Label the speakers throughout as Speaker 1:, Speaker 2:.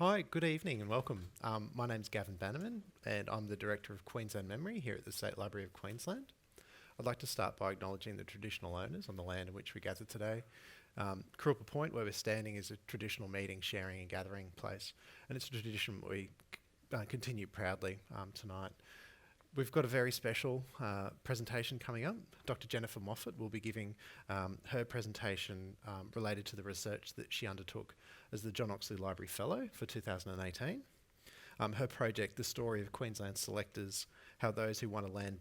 Speaker 1: Hi, good evening and welcome. My name's Gavin Bannerman and I'm the Director of Queensland Memory here at the State Library of Queensland. I'd like to start by acknowledging the traditional owners on the land in which we gather today. Koorupa Point, where we're standing, is a traditional meeting, sharing and gathering place, and it's a tradition we continue proudly tonight. We've got a very special presentation coming up. Dr Jennifer Moffatt will be giving her presentation related to the research that she undertook as the John Oxley Library Fellow for 2018. Her project, The Story of Queensland Selectors, How Those who won land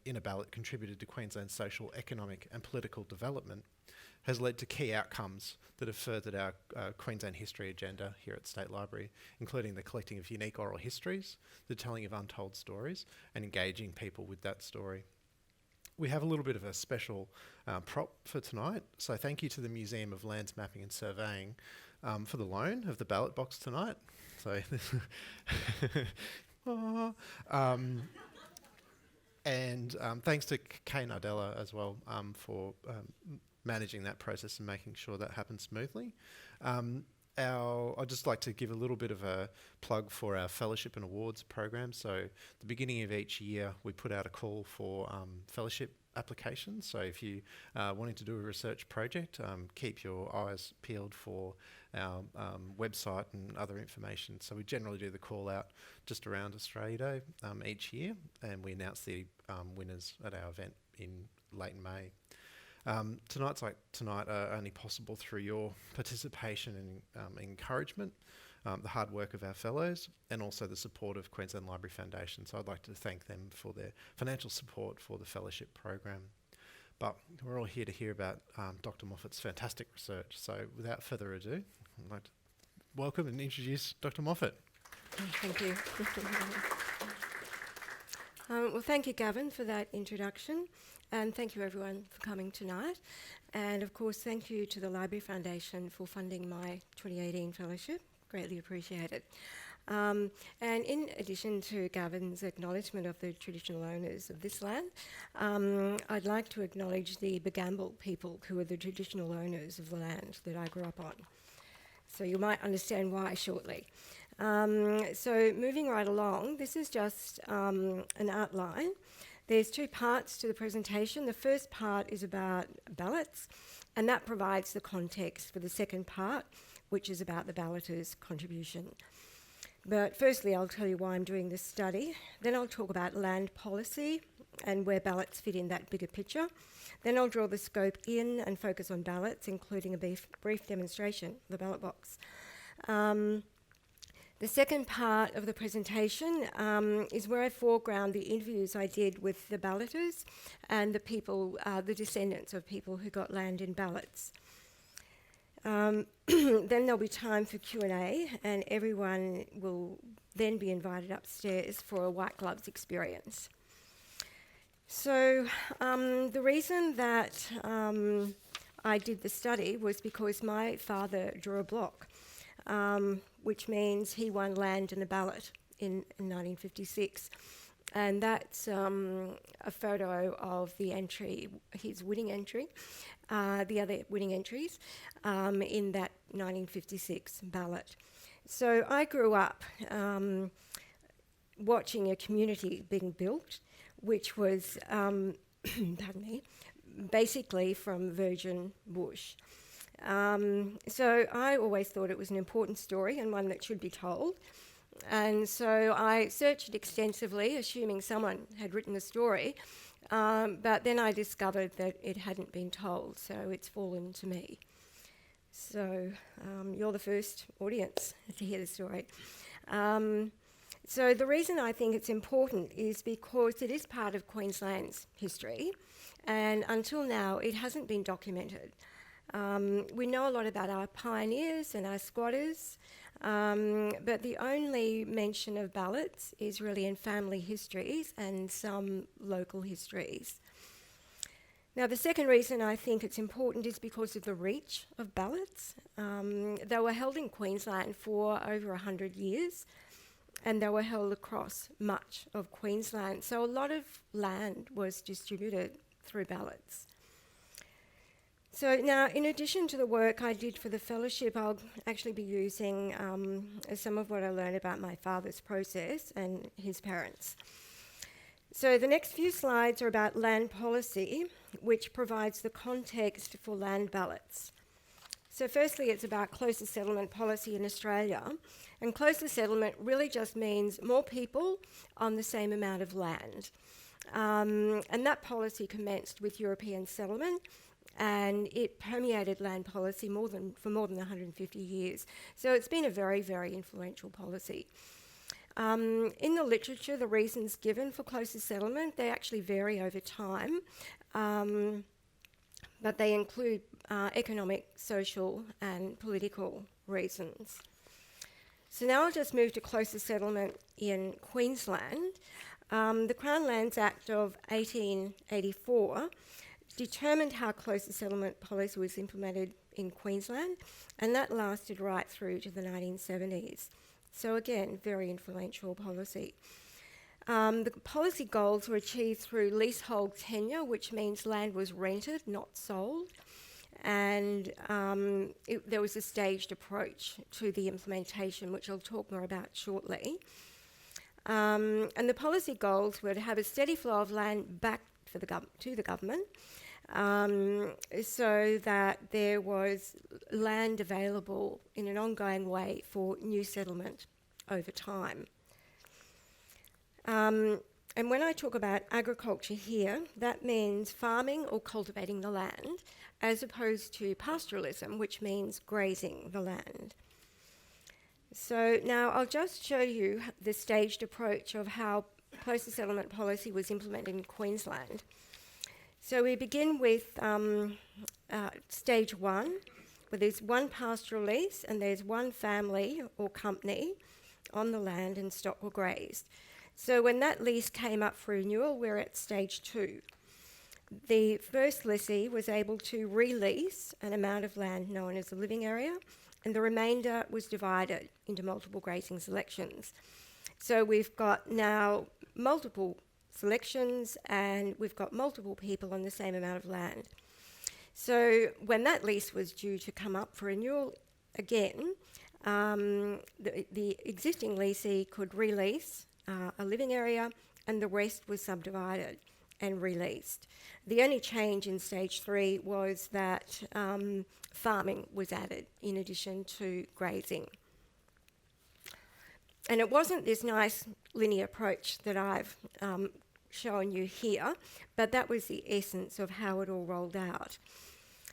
Speaker 1: in a ballot contributed to Queensland's social, economic and political development, has led to key outcomes that have furthered our Queensland history agenda here at State Library, including the collecting of unique oral histories, the telling of untold stories, and engaging people with that story. We have a little bit of a special prop for tonight, so thank you to the Museum of Lands Mapping and Surveying for the loan of the ballot box tonight. So, and thanks to Kay Nardella as well for managing that process and making sure that happens smoothly. I'd just like to give a little bit of a plug for our fellowship and awards program. So at the beginning of each year, we put out a call for fellowship applications. So if you are wanting to do a research project, keep your eyes peeled for our website and other information. So we generally do the call out just around Australia Day each year, and we announce the winners at our event in late May. Tonight's like tonight are only possible through your participation and encouragement, the hard work of our fellows, and also the support of Queensland Library Foundation. So I'd like to thank them for their financial support for the fellowship program. But we're all here to hear about Dr. Moffatt's fantastic research. So without further ado, I'd like to welcome and introduce Dr. Moffatt.
Speaker 2: Thank you. Well, thank you, Gavin, for that introduction, and thank you, everyone, for coming tonight. And, of course, thank you to the Library Foundation for funding my 2018 fellowship. Greatly appreciated. And in addition to Gavin's acknowledgement of the traditional owners of this land, I'd like to acknowledge the Bagamble people, who are the traditional owners of the land that I grew up on. So you might understand why shortly. So moving right along, this is just an outline. There's two parts to the presentation. The first part is about ballots, and that provides the context for the second part, which is about the balloters' contribution. But firstly, I'll tell you why I'm doing this study. Then I'll talk about land policy and where ballots fit in that bigger picture. Then I'll draw the scope in and focus on ballots, including a brief demonstration of the ballot box. The second part of the presentation is where I foreground the interviews I did with the balloters and the people, the descendants of people who got land in ballots. Then there'll be time for Q&A, and everyone will then be invited upstairs for a white gloves experience. So the reason that I did the study was because my father drew a block, which means he won land in a ballot in 1956. And that's a photo of the entry, his winning entry, the other winning entries in that 1956 ballot. So I grew up watching a community being built, which was, pardon me, basically from virgin bush. So I always thought it was an important story and one that should be told. And so I searched extensively, assuming someone had written the story, but then I discovered that it hadn't been told, so it's fallen to me. So you're the first audience to hear the story. So the reason I think it's important is because it is part of Queensland's history, and until now it hasn't been documented. We know a lot about our pioneers and our squatters, but the only mention of ballots is really in family histories and some local histories. Now, the second reason I think it's important is because of the reach of ballots. They were held in Queensland for over 100 years, and they were held across much of Queensland. So a lot of land was distributed through ballots. So now, in addition to the work I did for the fellowship, I'll actually be using some of what I learned about my father's process and his parents. So the next few slides are about land policy, which provides the context for land ballots. So firstly, it's about closer settlement policy in Australia. And closer settlement really just means more people on the same amount of land. And that policy commenced with European settlement, and it permeated land policy for more than 150 years. So it's been a very, very influential policy. In the literature, the reasons given for closer settlement, they actually vary over time, but they include economic, social and political reasons. So now I'll just move to closer settlement in Queensland. The Crown Lands Act of 1884 determined how closer settlement policy was implemented in Queensland, and that lasted right through to the 1970s. So again, very influential policy. The policy goals were achieved through leasehold tenure, which means land was rented, not sold, and there was a staged approach to the implementation, which I'll talk more about shortly. And the policy goals were to have a steady flow of land back to the government, so that there was land available in an ongoing way for new settlement over time. And when I talk about agriculture here, that means farming or cultivating the land, as opposed to pastoralism, which means grazing the land. So now I'll just show you the staged approach of how closer settlement policy was implemented in Queensland. So we begin with stage one, where there's one pastoral lease and there's one family or company on the land and stock or grazed. So when that lease came up for renewal, we're at stage two. The first lessee was able to release an amount of land known as the living area, and the remainder was divided into multiple grazing selections. So we've got now multiple selections and we've got multiple people on the same amount of land. So when that lease was due to come up for renewal again, the existing lessee could release a living area and the rest was subdivided and released. The only change in stage three was that farming was added in addition to grazing. And it wasn't this nice linear approach that I've shown you here, but that was the essence of how it all rolled out.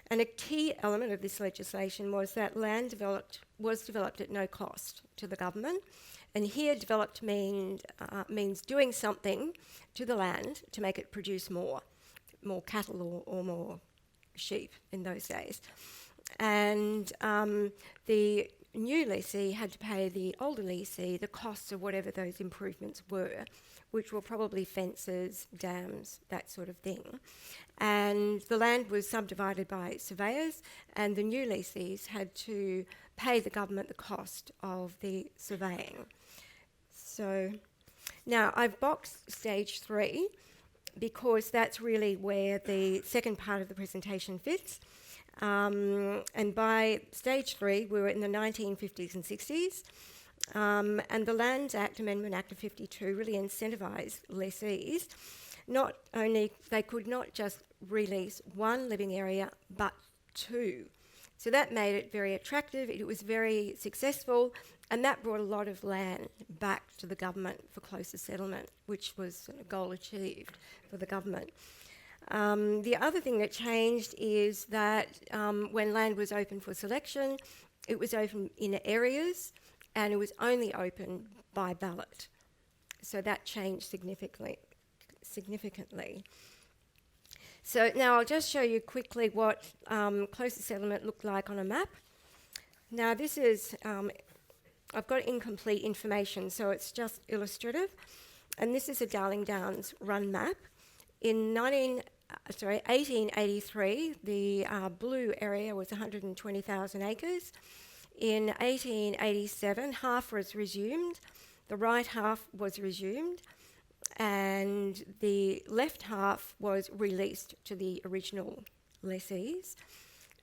Speaker 2: And a key element of this legislation was that land was developed at no cost to the government. And here developed means doing something to the land to make it produce more cattle or more sheep in those days. And the new lessee had to pay the older lessee the costs of whatever those improvements were, which were probably fences, dams, that sort of thing. And the land was subdivided by surveyors, and the new lessees had to pay the government the cost of the surveying. So now I've boxed stage three because that's really where the second part of the presentation fits. And by stage three, we were in the 1950s and 60s. And the Lands Act, Amendment Act of 52, really incentivised lessees. Not only, they could not just release one living area, but two. So that made it very attractive, it was very successful, and that brought a lot of land back to the government for closer settlement, which was a goal achieved for the government. The other thing that changed is that when land was open for selection, it was open in areas and it was only open by ballot. So that changed significantly. So now I'll just show you quickly what closer settlement looked like on a map. Now this is, I've got incomplete information, so it's just illustrative. And this is a Darling Downs run map. In 1883, the blue area was 120,000 acres. In 1887, half was resumed, the right half was resumed, and the left half was released to the original lessees.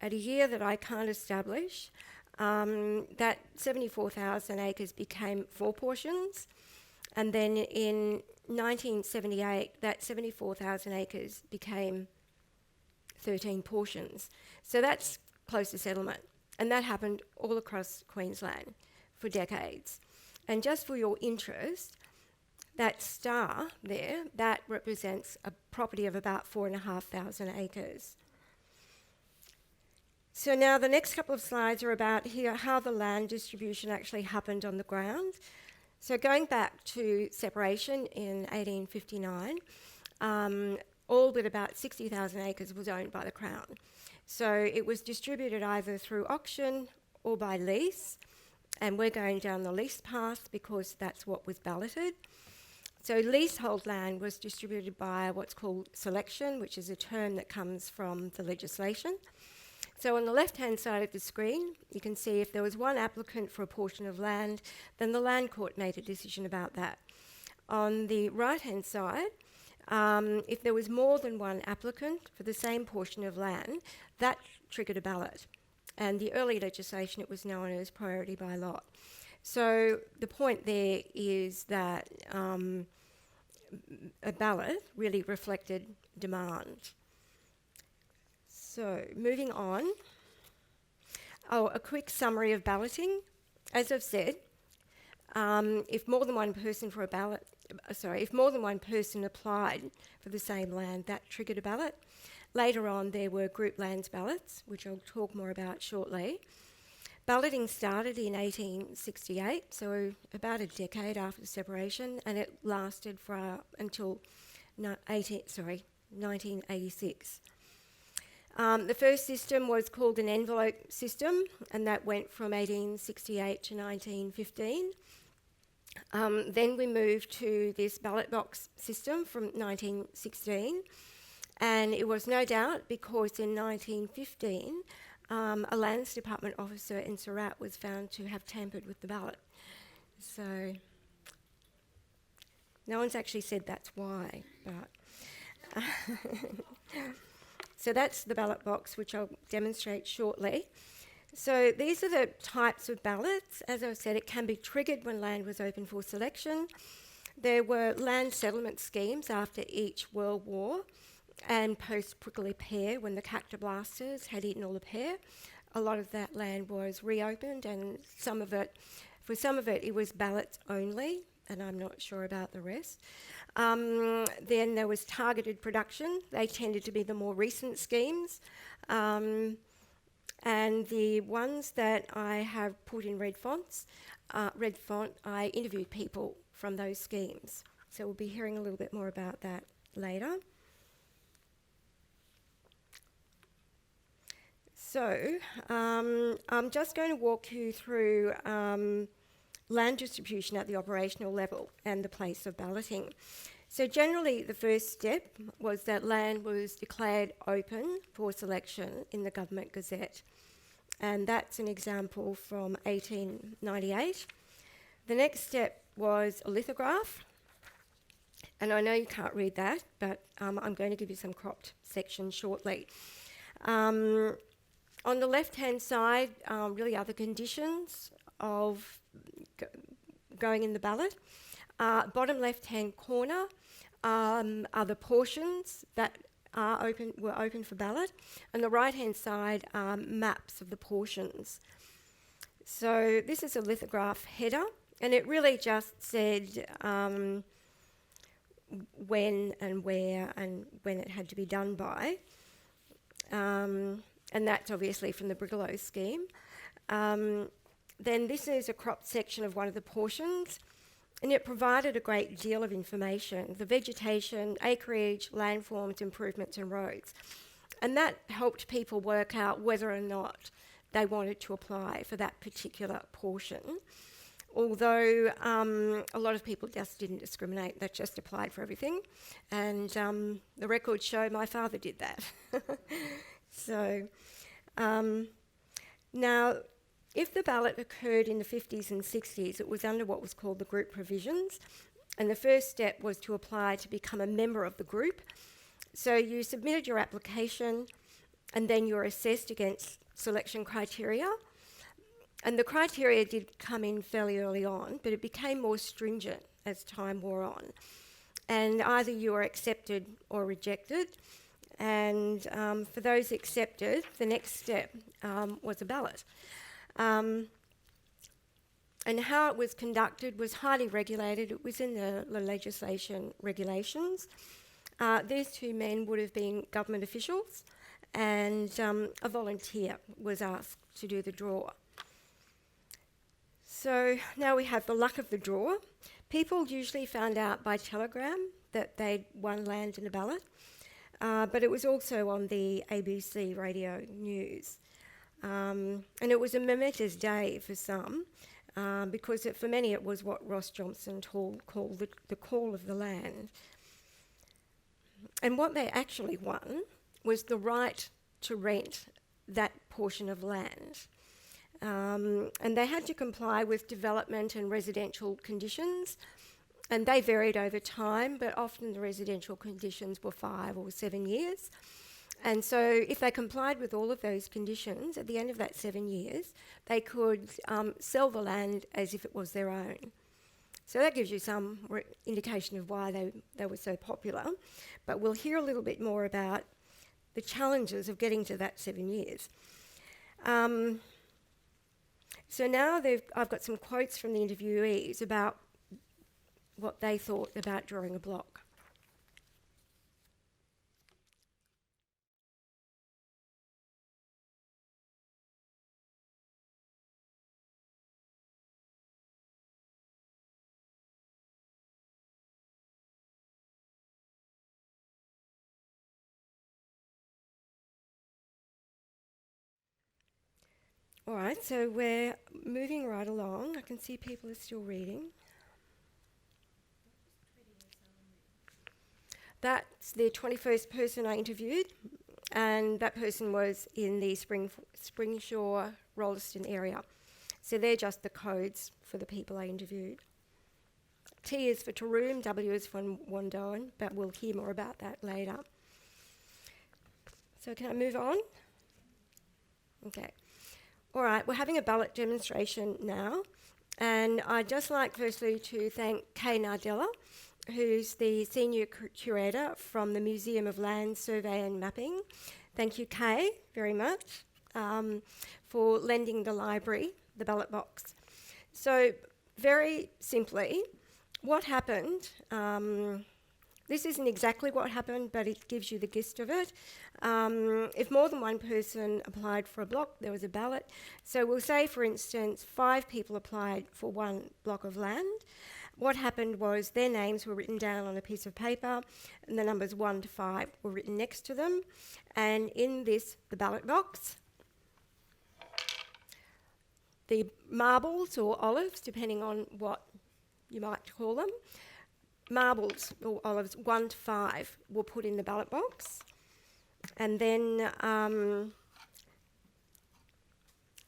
Speaker 2: at a year that I can't establish, that 74,000 acres became 4 portions, and then in 1978, that 74,000 acres became 13 portions. So that's close to settlement, and that happened all across Queensland for decades. And just for your interest, that star there, that represents a property of about 4,500 acres. So now the next couple of slides are about here how the land distribution actually happened on the ground. So going back to separation in 1859, all but about 60,000 acres was owned by the Crown. So it was distributed either through auction or by lease, and we're going down the lease path because that's what was balloted. So leasehold land was distributed by what's called selection, which is a term that comes from the legislation. So on the left-hand side of the screen, you can see if there was one applicant for a portion of land, then the land court made a decision about that. On the right-hand side, if there was more than one applicant for the same portion of land, that triggered a ballot. And the early legislation, it was known as priority by lot. So the point there is that a ballot really reflected demand. So moving on. A quick summary of balloting. As I've said, if more than one person applied for the same land, that triggered a ballot. Later on, there were group lands ballots, which I'll talk more about shortly. Balloting started in 1868, so about a decade after separation, and it lasted until 1986. The first system was called an envelope system, and that went from 1868 to 1915. Then we moved to this ballot box system from 1916, and it was no doubt because in 1915, a Lands Department officer in Surat was found to have tampered with the ballot. So no one's actually said that's why, but so that's the ballot box, which I'll demonstrate shortly. So these are the types of ballots. As I've said, it can be triggered when land was open for selection. There were land settlement schemes after each World War and post-prickly pear when the cactus blasters had eaten all the pear. A lot of that land was reopened, and for some of it was ballots only, and I'm not sure about the rest. Then there was targeted production. They tended to be the more recent schemes. And the ones that I have put in red font, I interviewed people from those schemes. So we'll be hearing a little bit more about that later. So I'm just going to walk you through land distribution at the operational level and the place of balloting. So generally, the first step was that land was declared open for selection in the Government Gazette. And that's an example from 1898. The next step was a lithograph. And I know you can't read that, but I'm going to give you some cropped sections shortly. On the left-hand side, really are the conditions of going in the ballot. Bottom left-hand corner are the portions that were open for ballot, and the right-hand side are maps of the portions. So this is a lithograph header, and it really just said when and where and when it had to be done by. And that's obviously from the Brigalow scheme. Then this is a cropped section of one of the portions, and it provided a great deal of information: the vegetation, acreage, landforms, improvements and roads. And that helped people work out whether or not they wanted to apply for that particular portion. Although a lot of people just didn't discriminate, they just applied for everything. And the records show my father did that. So now, if the ballot occurred in the 50s and 60s, it was under what was called the group provisions. And the first step was to apply to become a member of the group. So you submitted your application, and then you're assessed against selection criteria. And the criteria did come in fairly early on, but it became more stringent as time wore on. And either you were accepted or rejected. And for those accepted, the next step was a ballot. And how it was conducted was highly regulated. It was in the legislation regulations. These two men would have been government officials, and a volunteer was asked to do the draw. So now we have the luck of the draw. People usually found out by telegram that they'd won land in a ballot, but it was also on the ABC radio news. And it was a momentous day for some, because for many it was what Ross Johnson called the call of the land. And what they actually won was the right to rent that portion of land. And they had to comply with development and residential conditions, and they varied over time, but often the residential conditions were 5 or 7 years. And so if they complied with all of those conditions, at the end of that 7 years, they could sell the land as if it was their own. So that gives you some indication of why they were so popular. But we'll hear a little bit more about the challenges of getting to that 7 years. So now I've got some quotes from the interviewees about what they thought about drawing a block. All right, so we're moving right along. I can see people are still reading. That's the 21st person I interviewed, and that person was in the Springshaw, Rolleston area. So they're just the codes for the people I interviewed. T is for Taroom, W is for Wandoan, but we'll hear more about that later. So can I move on? Okay. All right, we're having a ballot demonstration now, and I'd just like firstly to thank Kay Nardella, who's the Senior Curator from the Museum of Land Survey and Mapping. Thank you, Kay, very much, for lending the library the ballot box. So very simply, what happened, this isn't exactly what happened, but it gives you the gist of it. If more than one person applied for a block, there was a ballot. So we'll say, for instance, 5 people applied for one block of land. What happened was their names were written down on a piece of paper, and the numbers 1 to 5 were written next to them. And in this, the ballot box, the marbles or olives, depending on what you might call them, marbles or olives 1 to 5 were put in the ballot box. And then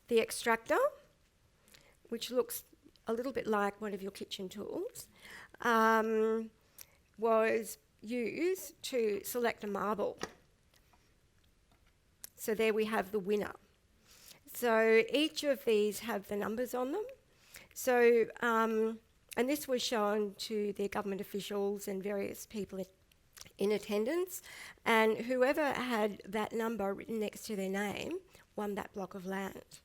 Speaker 2: the extractor, which looks a little bit like one of your kitchen tools, was used to select a marble. So there we have the winner. So each of these have the numbers on them. So, and this was shown to the government officials and various people in attendance, and whoever had that number written next to their name won that block of land.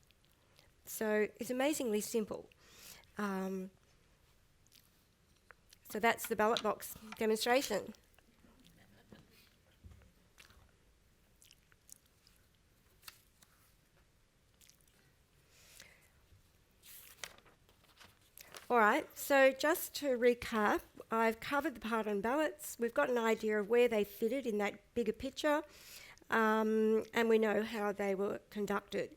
Speaker 2: So it's amazingly simple. So that's the ballot box demonstration. All right, so just to recap, I've covered the part on ballots. We've got an idea of where they fitted in that bigger picture, and we know how they were conducted.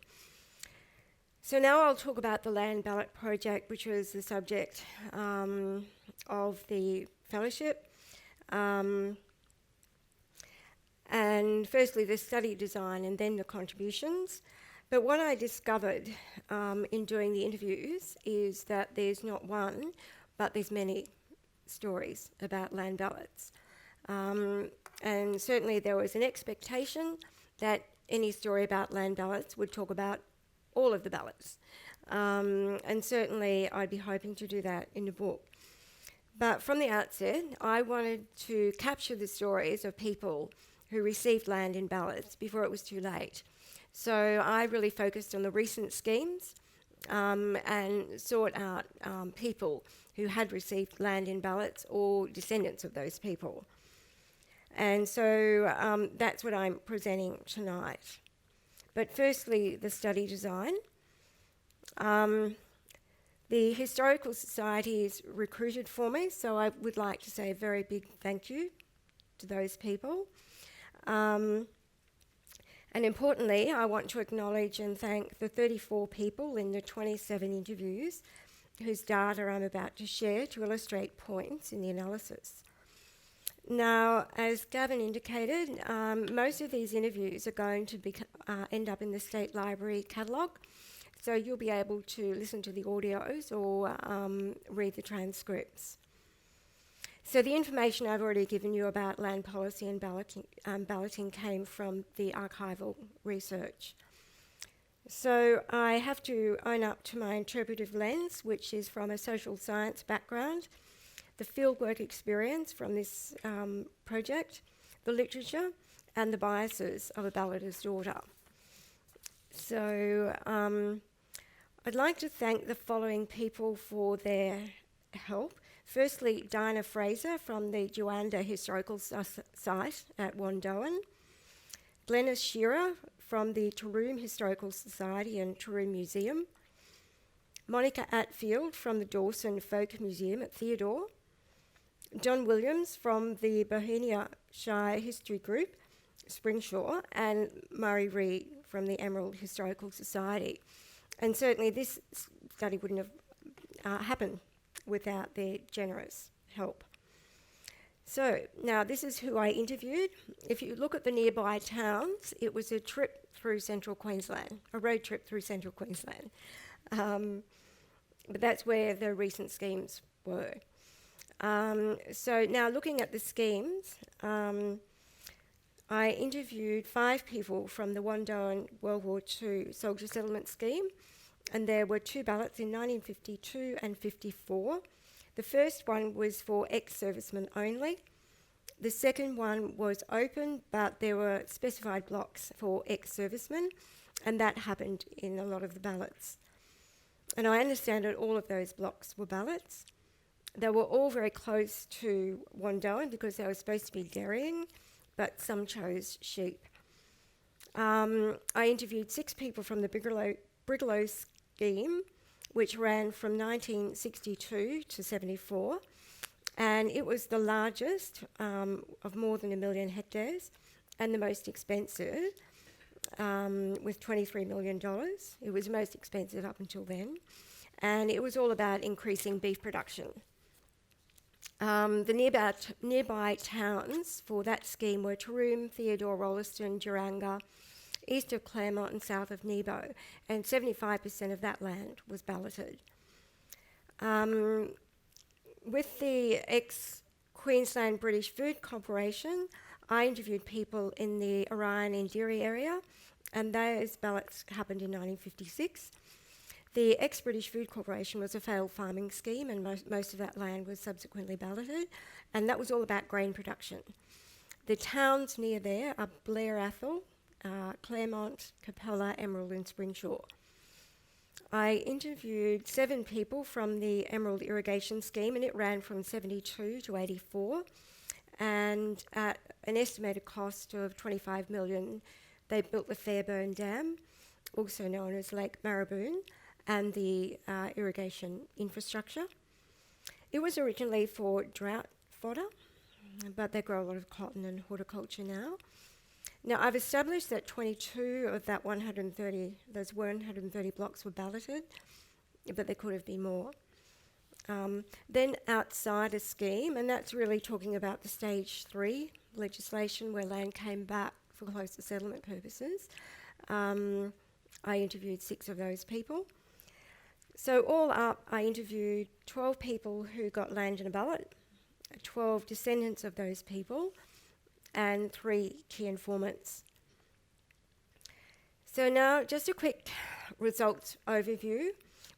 Speaker 2: So now I'll talk about the land ballot project, which was the subject of the fellowship. And firstly, the study design and then the contributions. But what I discovered in doing the interviews is that there's not one, but there's many stories about land ballots. And certainly there was an expectation that any story about land ballots would talk about all of the ballots. And certainly I'd be hoping to do that in the book. But from the outset, I wanted to capture the stories of people who received land in ballots before it was too late. So I really focused on the recent schemes and sought out people who had received land in ballots or descendants of those people. And so that's what I'm presenting tonight. But firstly, the study design. The Historical Society's recruited for me, so I would like to say a very big thank you to those people. And importantly, I want to acknowledge and thank the 34 people in the 27 interviews whose data I'm about to share to illustrate points in the analysis. Now, as Gavin indicated, most of these interviews are going to end up in the State Library catalogue, so you'll be able to listen to the audios or read the transcripts. So the information I've already given you about land policy and balloting came from the archival research. So I have to own up to my interpretive lens, which is from a social science background, the fieldwork experience from this project, the literature, and the biases of a balloter's daughter. So I'd like to thank the following people for their help. Firstly, Diana Fraser from the Juanda Historical Site at Wandoan, Glenys Shearer from the Taroom Historical Society and Taroom Museum, Monica Atfield from the Dawson Folk Museum at Theodore, John Williams from the Bohenia Shire History Group, Springshaw, and Murray Reid from the Emerald Historical Society. And certainly this study wouldn't have happened without their generous help. So now this is who I interviewed. If you look at the nearby towns, it was a trip through central Queensland, a road trip through central Queensland. But that's where the recent schemes were. So now looking at the schemes, I interviewed 5 people from the Wandoan World War II soldier settlement scheme, and there were 2 ballots in 1952 and 54. The first one was for ex-servicemen only. The second one was open, but there were specified blocks for ex-servicemen, and that happened in a lot of the ballots. And I understand that all of those blocks were ballots. They were all very close to Wandoan because they were supposed to be dairying, but some chose sheep. I interviewed 6 people from the Brigalow scheme, which ran from 1962 to 74, and it was the largest of more than 1 million hectares and the most expensive with $23 million. It was the most expensive up until then, and it was all about increasing beef production. The nearby towns for that scheme were Taroom, Theodore, Rolleston, Duranga, east of Claremont and south of Nebo, and 75% of that land was balloted. With the ex-Queensland British Food Corporation, I interviewed people in the Orion and Dairy area, and those ballots happened in 1956. The ex-British Food Corporation was a failed farming scheme, and most of that land was subsequently balloted, and that was all about grain production. The towns near there are Blair Athol, Claremont, Capella, Emerald and Springshaw. I interviewed 7 people from the Emerald Irrigation Scheme, and it ran from 72 to 84, and at an estimated cost of $25 million, they built the Fairburn Dam, also known as Lake Marraboon, and the irrigation infrastructure. It was originally for drought fodder, but they grow a lot of cotton and horticulture now. Now, I've established that 22 of that 130 blocks were balloted, but there could have been more. Then outside a scheme, and that's really talking about the stage 3 legislation where land came back for closer settlement purposes. I interviewed 6 of those people. So all up, I interviewed 12 people who got land in a ballot, 12 descendants of those people, and 3 key informants. So now, just a quick results overview.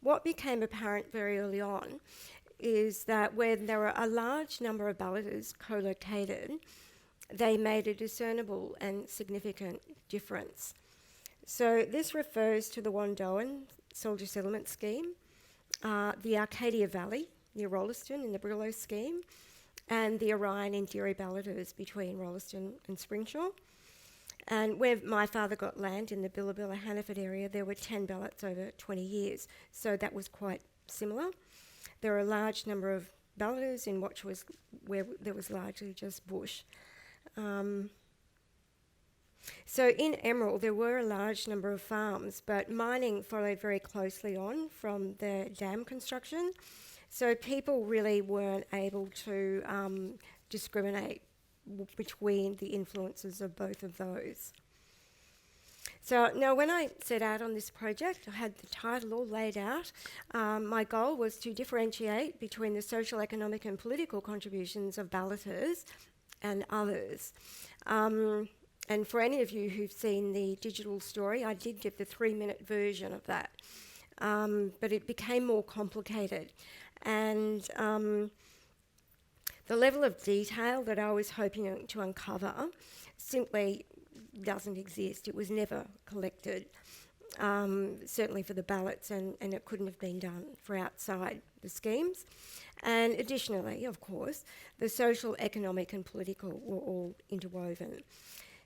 Speaker 2: What became apparent very early on is that when there were a large number of balloters co-located, they made a discernible and significant difference. So this refers to the Wandoan Soldier Settlement Scheme, the Arcadia Valley near Rolleston in the Brillo scheme, and the Orion and Deary balloters between Rolleston and Springshaw. And where my father got land in the Billabilla Hannaford area, there were 10 ballots over 20 years. So that was quite similar. There were a large number of balloters in what was where there was largely just bush. So in Emerald, there were a large number of farms, but mining followed very closely on from the dam construction. So people really weren't able to discriminate between the influences of both of those. So now when I set out on this project, I had the title all laid out. My goal was to differentiate between the social, economic and political contributions of balloters and others. And for any of you who've seen the digital story, I did give the 3-minute version of that. But it became more complicated. And the level of detail that I was hoping to uncover simply doesn't exist. It was never collected, certainly for the ballots, and it couldn't have been done for outside the schemes. And additionally, of course, the social, economic and political were all interwoven.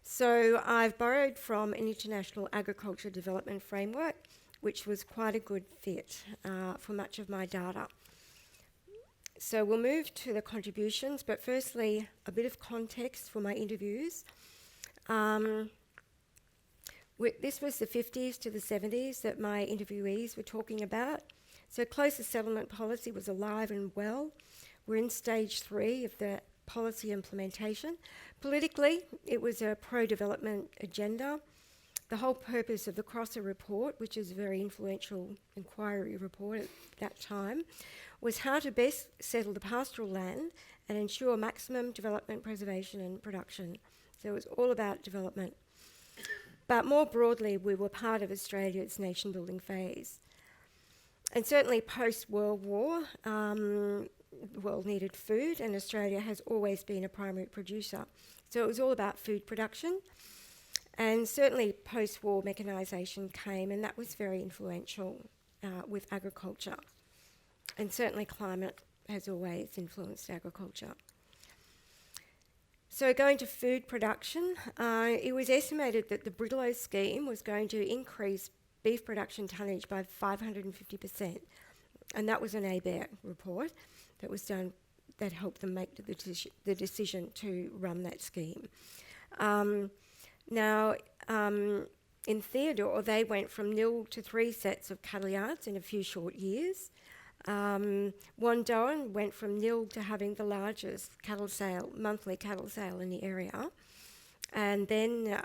Speaker 2: So I've borrowed from an international agriculture development framework, which was quite a good fit for much of my data. So we'll move to the contributions, but firstly, a bit of context for my interviews. This was the 50s to the 70s that my interviewees were talking about. So closer settlement policy was alive and well. We're in stage 3 of the policy implementation. Politically, it was a pro-development agenda. The whole purpose of the Crosser report, which is a very influential inquiry report at that time, was how to best settle the pastoral land and ensure maximum development, preservation and production. So it was all about development. But more broadly, we were part of Australia's nation-building phase. And certainly post-World War, the world needed food, and Australia has always been a primary producer. So it was all about food production. And certainly post-war mechanisation came, and that was very influential with agriculture. And certainly climate has always influenced agriculture. So going to food production, it was estimated that the Brillo scheme was going to increase beef production tonnage by 550%. And that was an ABARE report that was done that helped them make the decision to run that scheme. Now, in Theodore, they went from 0 to 3 sets of cattle yards in a few short years. Wandoan went from 0 to having the largest monthly cattle sale in the area. And then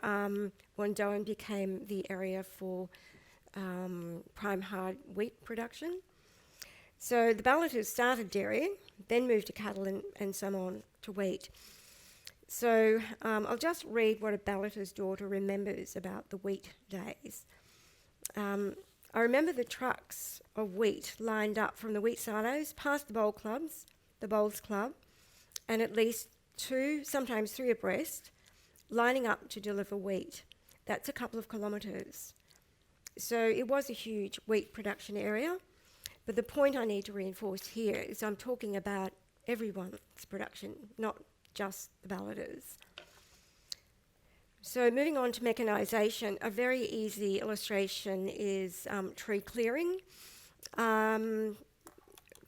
Speaker 2: Wandoan became the area for prime hard wheat production. So the balloters started dairying, then moved to cattle and some on to wheat. So I'll just read what a balloter's daughter remembers about the wheat days. I remember the trucks of wheat lined up from the wheat silos past the bowls club, and at least 2, sometimes 3 abreast, lining up to deliver wheat. That's a couple of kilometres. So it was a huge wheat production area, but the point I need to reinforce here is I'm talking about everyone's production, not just the balloters. So moving on to mechanisation, a very easy illustration is tree clearing.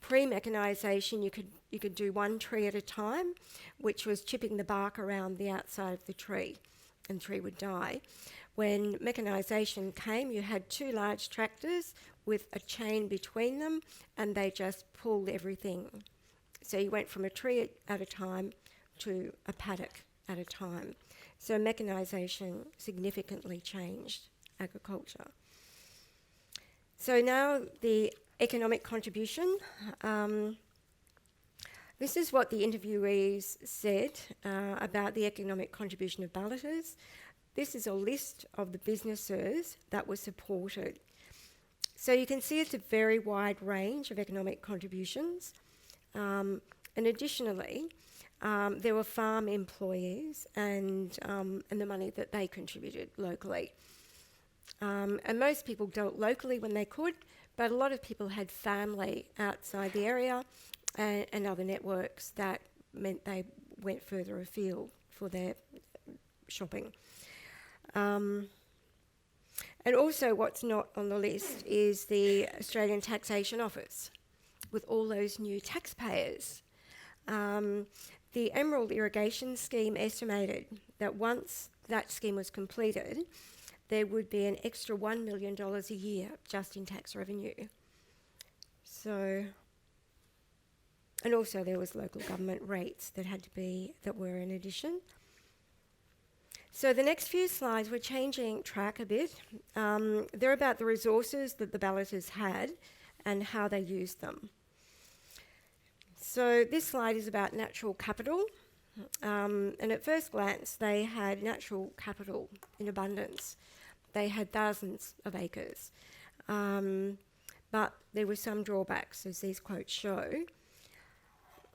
Speaker 2: Pre-mechanisation, you could do 1 tree at a time, which was chipping the bark around the outside of the tree, and the tree would die. When mechanisation came, you had 2 large tractors with a chain between them, and they just pulled everything. So you went from a tree at a time to a paddock at a time. So mechanisation significantly changed agriculture. So now the economic contribution. This is what the interviewees said about the economic contribution of balloters. this is a list of the businesses that were supported. So you can see it's a very wide range of economic contributions. And additionally, there were farm employees and the money that they contributed locally. And most people dealt locally when they could, but a lot of people had family outside the area and other networks that meant they went further afield for their shopping. And also what's not on the list is the Australian Taxation Office with all those new taxpayers. The Emerald Irrigation Scheme estimated that once that scheme was completed, there would be an extra $1 million a year just in tax revenue. So, and also there was local government rates that were in addition. So the next few slides, we're changing track a bit. They're about the resources that the balloters had and how they used them. So this slide is about natural capital. And at first glance, they had natural capital in abundance. They had thousands of acres. But there were some drawbacks, as these quotes show.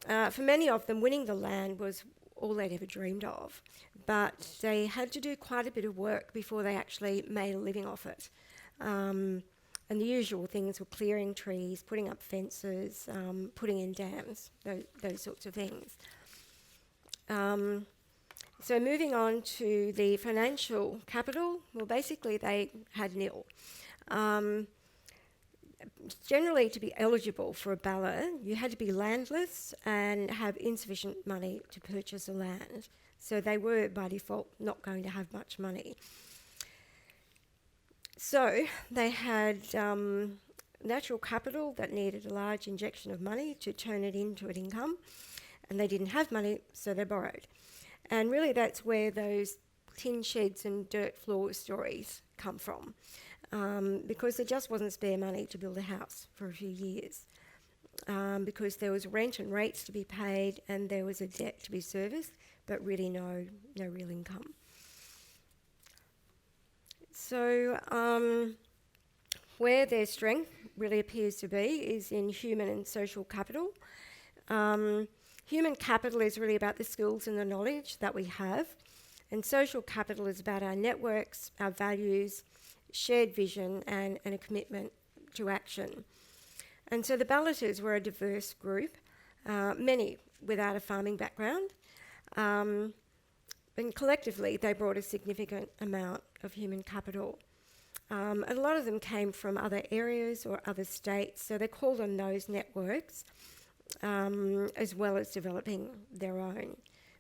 Speaker 2: For many of them, winning the land was all they'd ever dreamed of. But they had to do quite a bit of work before they actually made a living off it. And the usual things were clearing trees, putting up fences, putting in dams, those sorts of things. So moving on to the financial capital, well, basically they had nil. Generally, to be eligible for a ballot, you had to be landless and have insufficient money to purchase a land. So they were, by default, not going to have much money. So they had natural capital that needed a large injection of money to turn it into an income, and they didn't have money, so they borrowed. And really that's where those tin sheds and dirt floor stories come from, because there just wasn't spare money to build a house for a few years, because there was rent and rates to be paid and there was a debt to be serviced, but really no real income. So where their strength really appears to be is in human and social capital. Human capital is really about the skills and the knowledge that we have, and social capital is about our networks, our values, shared vision, and a commitment to action. And so the balloters were a diverse group, many without a farming background, and collectively they brought a significant amount of human capital. And a lot of them came from other areas or other states, so they called on those networks, as well as developing their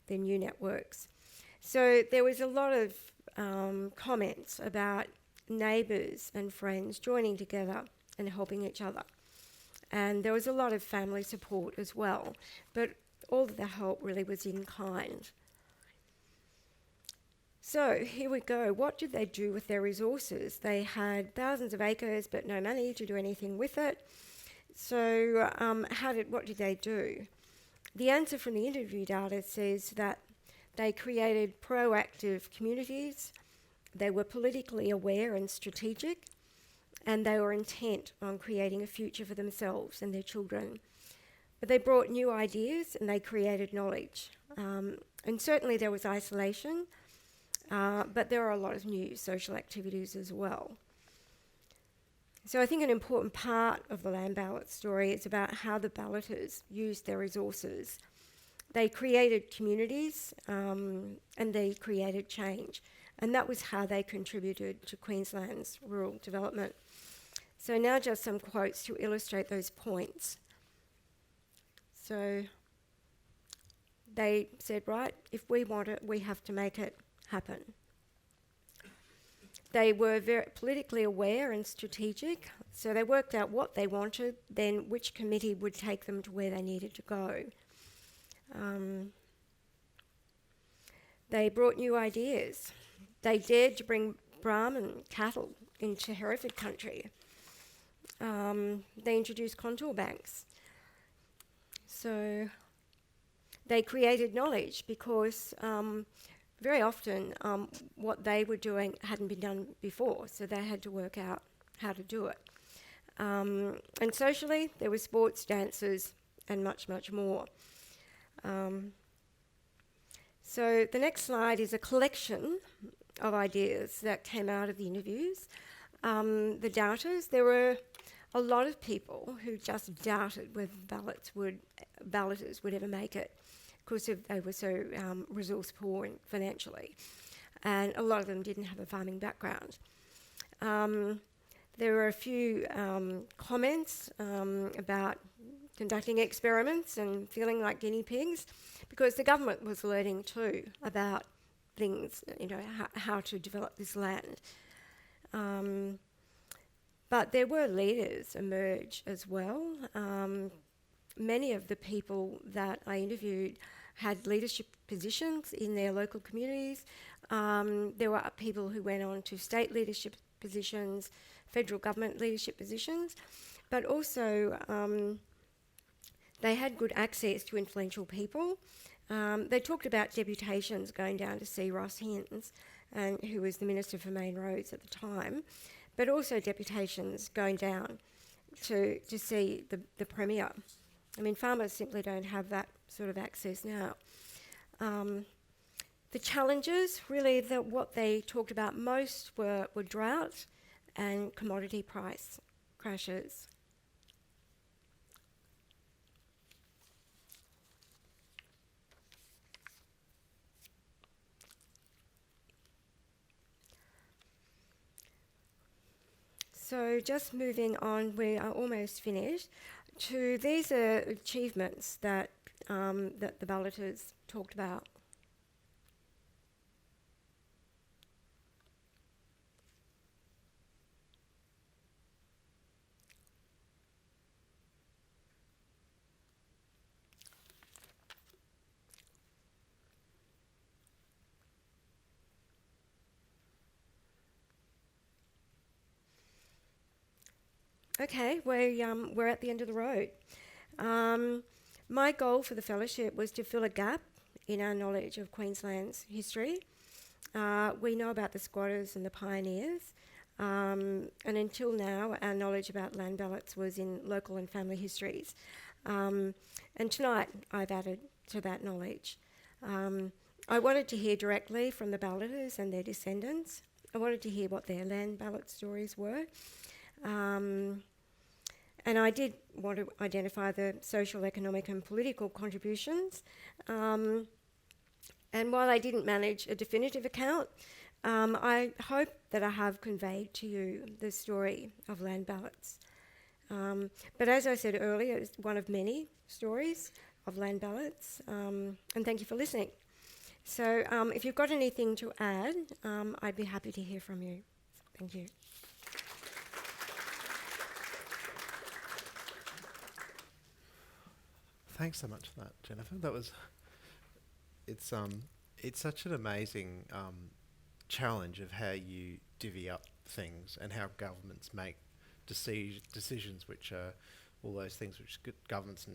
Speaker 2: new networks. So there was a lot of comments about neighbours and friends joining together and helping each other. And there was a lot of family support as well, but all of the help really was in kind. So here we go. What did they do with their resources? They had thousands of acres but no money to do anything with it. So what did they do? The answer from the interview data says that they created proactive communities, they were politically aware and strategic, and they were intent on creating a future for themselves and their children. But they brought new ideas and they created knowledge. And certainly there was isolation, but there are a lot of new social activities as well. So I think an important part of the land ballot story is about how the balloters used their resources. They created communities and they created change, and that was how they contributed to Queensland's rural development. So now just some quotes to illustrate those points. So they said, right, if we want it, we have to make it happen. They were very politically aware and strategic, so they worked out what they wanted, then which committee would take them to where they needed to go. They brought new ideas. They dared to bring Brahman cattle into Hereford country. They introduced contour banks. So they created knowledge because very often what they were doing hadn't been done before, so they had to work out how to do it. And socially, there were sports, dances, and much, much more. So the next slide is a collection of ideas that came out of the interviews. The doubters, there were a lot of people who just doubted whether balloters would ever make it, because they were so resource poor and financially. And a lot of them didn't have a farming background. There were a few comments about conducting experiments and feeling like guinea pigs, because the government was learning too about things, how to develop this land. But there were leaders emerge as well. Many of the people that I interviewed had leadership positions in their local communities. There were people who went on to state leadership positions, federal government leadership positions, but also they had good access to influential people. They talked about deputations going down to see Ross Hinds, who was the Minister for Main Roads at the time, but also deputations going down to see the Premier. I mean, farmers simply don't have that sort of access now. The challenges, really, what they talked about most were drought and commodity price crashes. So just moving on, we are almost finished. These are achievements that the balloters talked about. Okay, we're at the end of the road. My goal for the fellowship was to fill a gap in our knowledge of Queensland's history. We know about the squatters and the pioneers, and until now our knowledge about land ballots was in local and family histories. And tonight I've added to that knowledge. I wanted to hear directly from the balloters and their descendants. I wanted to hear what their land ballot stories were. And I did want to identify the social, economic and political contributions. And while I didn't manage a definitive account, I hope that I have conveyed to you the story of land ballots. But as I said earlier, it's one of many stories of land ballots. And thank you for listening. So if you've got anything to add, I'd be happy to hear from you. Thank you.
Speaker 1: Thanks so much for that, Jennifer. It's such an amazing challenge of how you divvy up things and how governments make decisions which are all those things which governments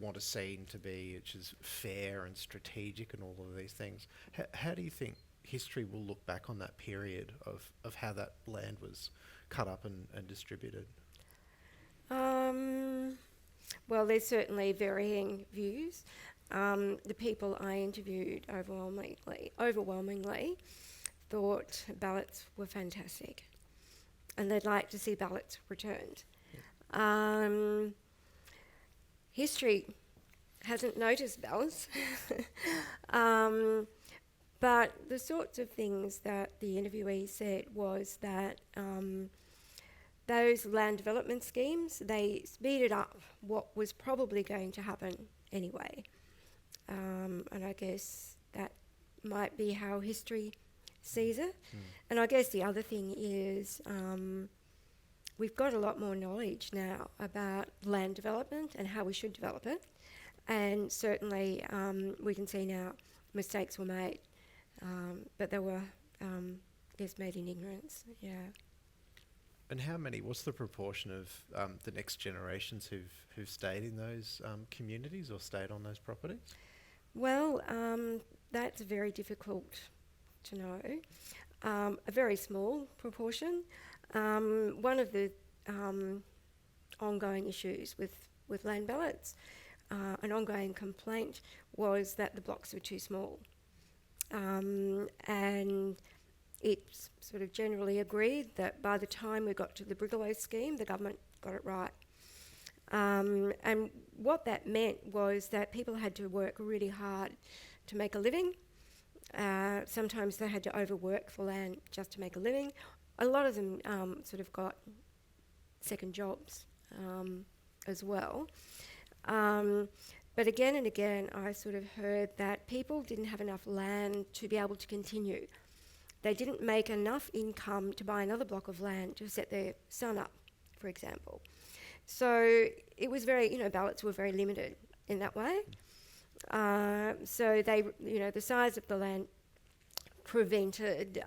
Speaker 1: want to see to be, which is fair and strategic and all of these things. How do you think history will look back on that period of how that land was cut up and distributed?
Speaker 2: Well, there's certainly varying views. The people I interviewed overwhelmingly thought ballots were fantastic, and they'd like to see ballots returned. History hasn't noticed ballots, but the sorts of things that the interviewee said was that those land development schemes, they speeded up what was probably going to happen anyway. And I guess that might be how history sees it. And I guess the other thing is we've got a lot more knowledge now about land development and how we should develop it. And certainly we can see now mistakes were made, but they were, made in ignorance, yeah.
Speaker 1: And what's the proportion of the next generations who've stayed in those communities or stayed on those properties?
Speaker 2: Well, that's a very difficult to know. A very small proportion. One of the ongoing issues with land ballots, an ongoing complaint was that the blocks were too small. And it's sort of generally agreed that by the time we got to the Brigalow scheme, the government got it right. And what that meant was that people had to work really hard to make a living. Sometimes they had to overwork for land just to make a living. A lot of them sort of got second jobs as well. But again and again, I sort of heard that people didn't have enough land to be able to continue. They didn't make enough income to buy another block of land to set their son up, for example. So it was very, ballots were very limited in that way. So they, the size of the land prevented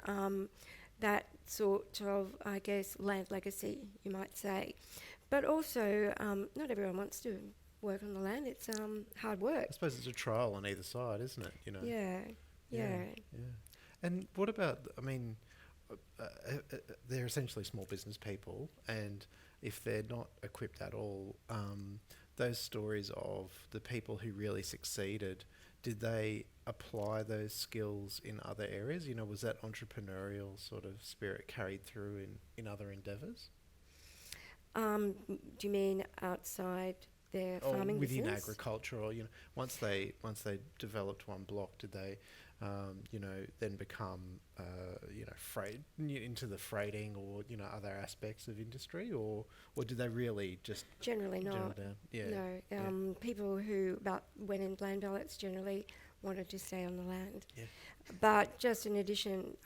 Speaker 2: that sort of, I guess, land legacy, you might say. But also, not everyone wants to work on the land. It's hard work.
Speaker 1: I suppose it's a trial on either side, isn't it?
Speaker 2: Yeah.
Speaker 1: And what about, they're essentially small business people, and if they're not equipped at all, those stories of the people who really succeeded, did they apply those skills in other areas? Was that entrepreneurial sort of spirit carried through in other endeavours?
Speaker 2: Do you mean outside their farming
Speaker 1: within
Speaker 2: business?
Speaker 1: agriculture, or once they developed one block, did they then become into the freighting or other aspects of industry, or did they really just
Speaker 2: generally not? No, people who went in land ballots generally wanted to stay on the land.
Speaker 1: Yeah.
Speaker 2: But just in addition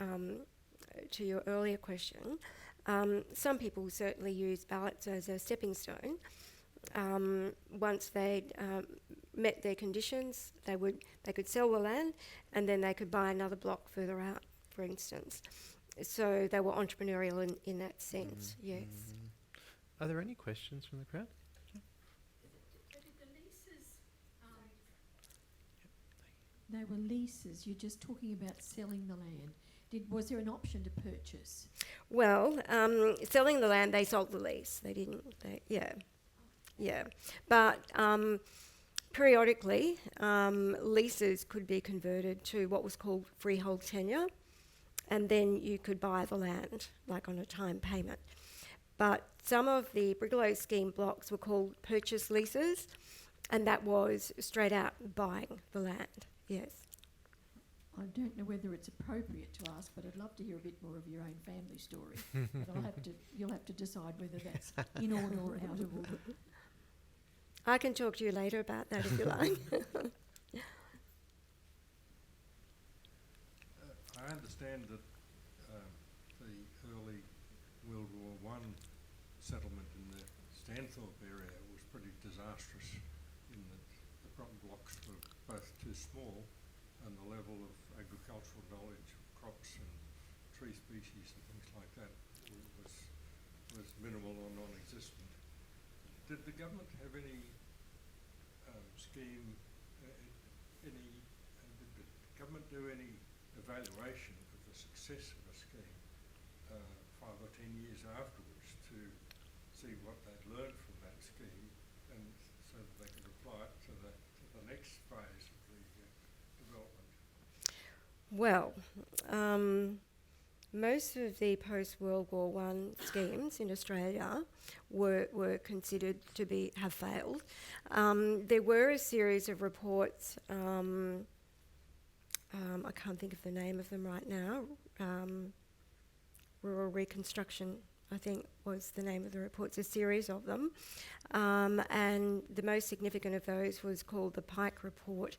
Speaker 2: to your earlier question, some people certainly use ballots as a stepping stone. Once they'd met their conditions, they could sell the land, and then they could buy another block further out, for instance. So they were entrepreneurial in that sense. Yes.
Speaker 1: Are there any questions from the crowd?
Speaker 3: The leases, they were leases. You're just talking about selling the land. Was there an option to purchase?
Speaker 2: Well, selling the land, they sold the lease. They didn't. Yeah. But periodically, leases could be converted to what was called freehold tenure, and then you could buy the land, like on a time payment. But some of the Brigalow scheme blocks were called purchase leases, and that was straight out buying the land, yes.
Speaker 3: I don't know whether it's appropriate to ask, but I'd love to hear a bit more of your own family story. But you'll have to decide whether that's in order or out of order.
Speaker 2: I can talk to you later about that if you like.
Speaker 4: I understand that the early World War I settlement in the Stanthorpe area was pretty disastrous in that the problem blocks were both too small and the level of agricultural knowledge of crops and tree species and things like that was minimal or non-existent. Did the government have any scheme, did the government do any evaluation of the success of a scheme 5 or 10 years afterwards to see what they'd learned from that scheme, and so that they could apply it to the next phase of the development?
Speaker 2: Well, most of the post-World War I schemes in Australia were considered to have failed. There were a series of reports, I can't think of the name of them right now, Rural Reconstruction, I think was the name of the reports, a series of them. And the most significant of those was called the Pike Report,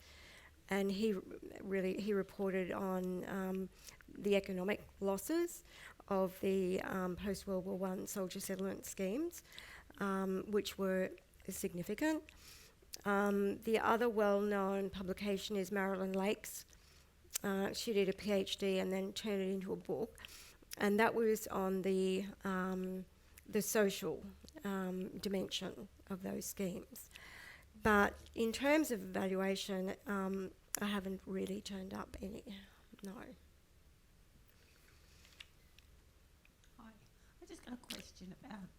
Speaker 2: and he reported on the economic losses of the post-World War I soldier settlement schemes, which were significant. The other well-known publication is Marilyn Lake's. She did a PhD and then turned it into a book, and that was on the social dimension of those schemes. But in terms of evaluation, I haven't really turned up any, no.
Speaker 5: a question about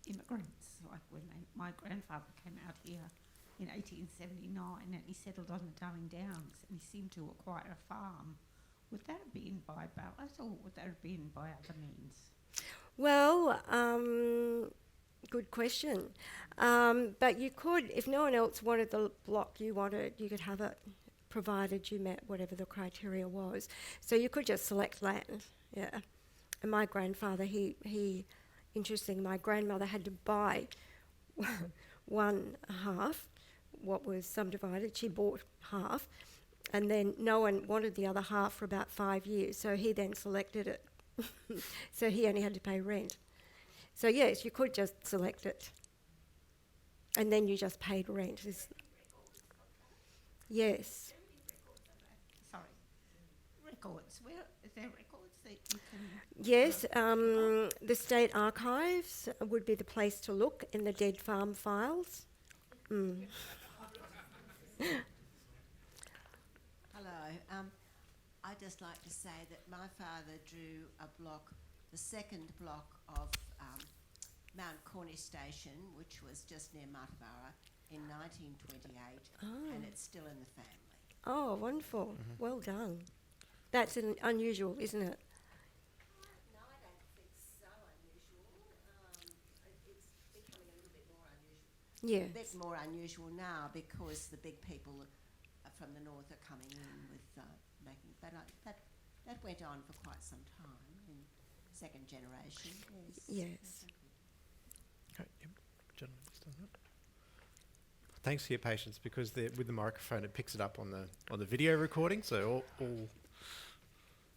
Speaker 5: immigrants. Like when my grandfather came out here in 1879 and he settled on the Darling Downs and he seemed to acquire a farm. Would that have been by ballot or would that have been by other means?
Speaker 2: Well, good question. But you could, if no one else wanted the block you wanted, you could have it, provided you met whatever the criteria was. So you could just select land, yeah. And my grandfather, interesting, my grandmother had to buy one half, what was subdivided. She bought half, and then no one wanted the other half for about 5 years, so he then selected it. So he only had to pay rent. So yes, you could just select it, and then you just paid rent. Yes.
Speaker 5: Sorry. Records. Where is there records that you can?
Speaker 2: Yes, the State Archives would be the place to look in the dead farm files. Mm.
Speaker 6: Hello. I'd just like to say that my father drew a block, the second block of Mount Cornish Station, which was just near Muttburra, in 1928, and it's still in the family.
Speaker 2: Oh, wonderful. Well done. That's unusual, isn't it?
Speaker 6: No, I don't think so unusual. It's becoming a little bit more unusual.
Speaker 2: Yes.
Speaker 6: A bit more unusual now because the big people from the north are coming in with making. But that went on for quite some time in second generation.
Speaker 2: Yes.
Speaker 1: Okay, yep. Gentlemen, just on that. Thanks for your patience, because with the microphone it picks it up on the video recording. So all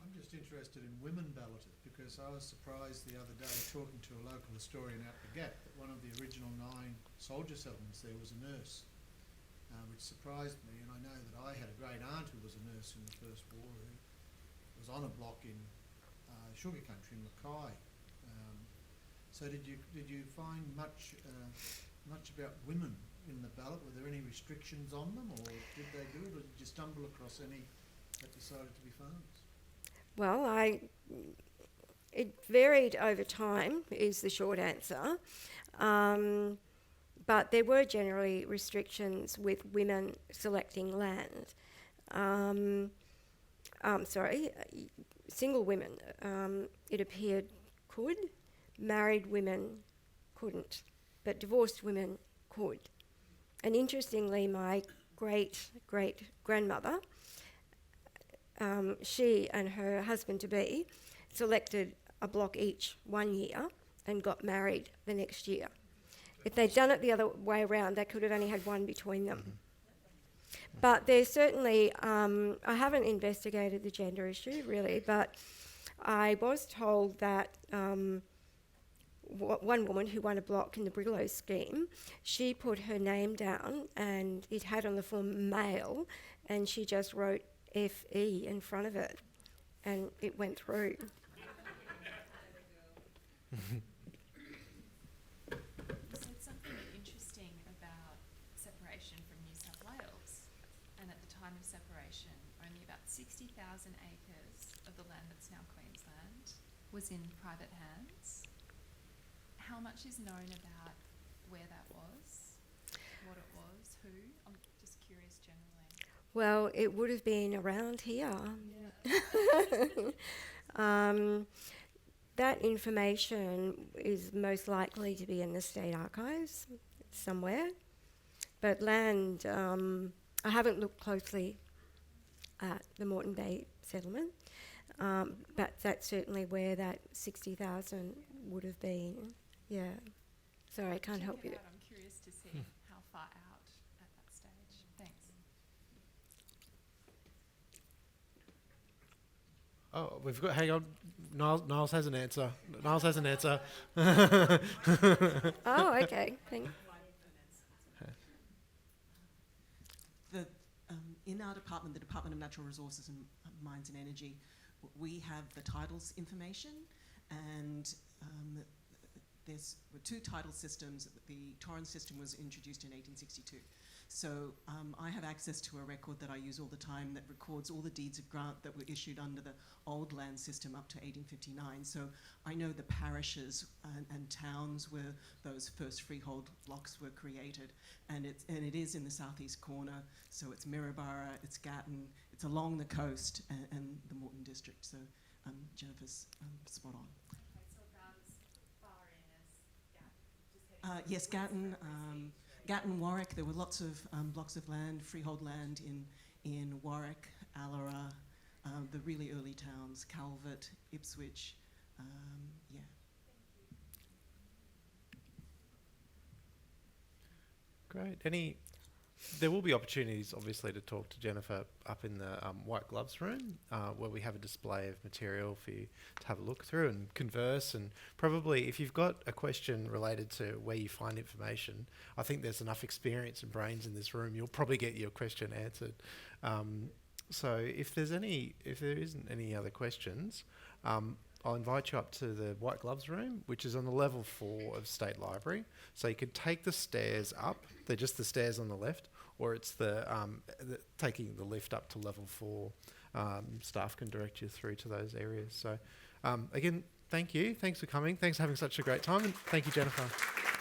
Speaker 7: I'm just interested in women balloters, because I was surprised the other day talking to a local historian out the Gap that one of the original 9 soldier settlements there was a nurse, which surprised me. And I know that I had a great aunt who was a nurse in the First War, who was on a block in sugar country in Mackay. So did you find much about women in the ballot? Were there any restrictions on them, or did they do it, or did you stumble across any that decided to be farmers?
Speaker 2: Well, it varied over time, is the short answer. But there were generally restrictions with women selecting land. Single women, it appeared, could. Married women couldn't, but divorced women could. And interestingly, my great-great-grandmother, she and her husband-to-be selected a block each 1 year and got married the next year. If they'd done it the other way around, they could have only had one between them. But there's certainly, I haven't investigated the gender issue really, but I was told that one woman who won a block in the Brigalow scheme, she put her name down and it had on the form male, and she just wrote FE in front of it, and it went through.
Speaker 8: You said something interesting about separation from New South Wales, and at the time of separation, only about 60,000 acres of the land that's now Queensland was in private hands. How much is known about where that was, what it was, who? I'm just curious generally.
Speaker 2: Well, it would have been around here. That information is most likely to be in the State Archives somewhere. But land, I haven't looked closely at the Moreton Bay settlement, but that's certainly where that 60,000 would have been. Yeah. Sorry, I can't help you.
Speaker 8: I'm curious to see how far out at that stage. Thanks.
Speaker 1: Oh, we've got. Hang on, Niles has an answer. Niles has an answer.
Speaker 2: Oh, okay. Thanks.
Speaker 9: In our department, the Department of Natural Resources and Mines and Energy, we have the titles information, and there were 2 title systems. The Torrens system was introduced in 1862. So I have access to a record that I use all the time that records all the deeds of grant that were issued under the old land system up to 1859. So I know the parishes and towns where those first freehold blocks were created, and it is in the southeast corner. So it's Mirrabara, it's Gatton, it's along the coast, and the Moreton district. So Jennifer's spot on.
Speaker 8: Okay, so about as far in as Gatton, just heading
Speaker 9: Yes,
Speaker 8: towards
Speaker 9: Gatton.
Speaker 8: Recipe.
Speaker 9: Gatton, Warwick, there were lots of blocks of land, freehold land in Warwick, Allara, the really early towns, Calvert, Ipswich, yeah.
Speaker 1: Great. There will be opportunities, obviously, to talk to Jennifer up in the White Gloves room, where we have a display of material for you to have a look through and converse. And probably, if you've got a question related to where you find information, I think there's enough experience and brains in this room. You'll probably get your question answered. So if there isn't any other questions, I'll invite you up to the White Gloves room, which is on the level 4 of State Library. So you could take the stairs up. They're just the stairs on the left, or it's taking the lift up to level 4. Staff can direct you through to those areas. So again, thank you. Thanks for coming. Thanks for having such a great time. And thank you, Jennifer.